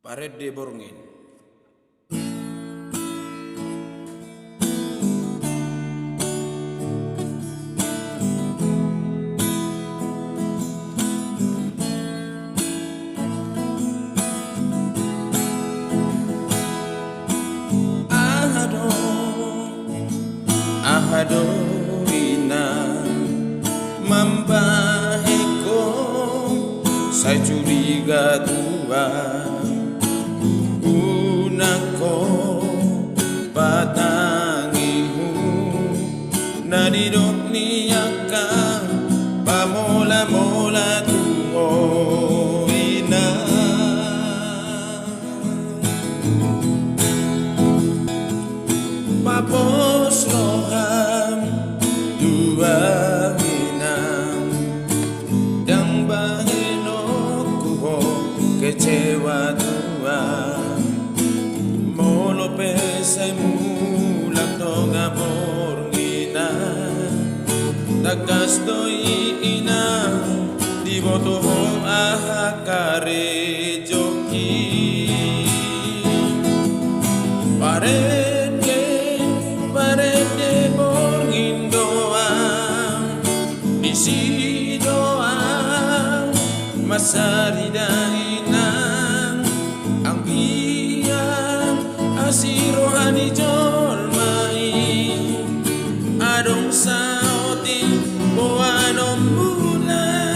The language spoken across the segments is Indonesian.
Pared de Borngin. Ahado ina mambaheko saya curiga tua unako patangihu nadidok niyaka pamola-mola tuo ina papos roham dua minam dan bahinoku kecewa tua molo pesai mulak tonga borngina takas doi ina di boto ahakare joki Parede Borngin doang di si doang masari dainang ang biang asirohani jolmai adong sauti boanom bulan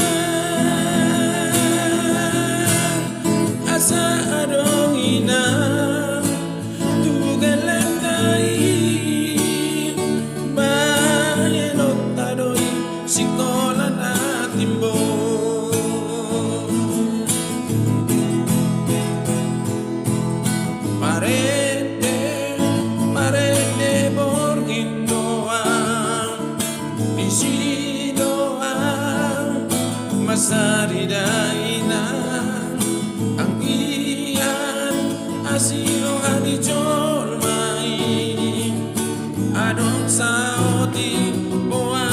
asa adong inang sikola na timbo Parede Borngin doang isi doang masari dainang ang iyan asilo hani jolmai adong sauti boa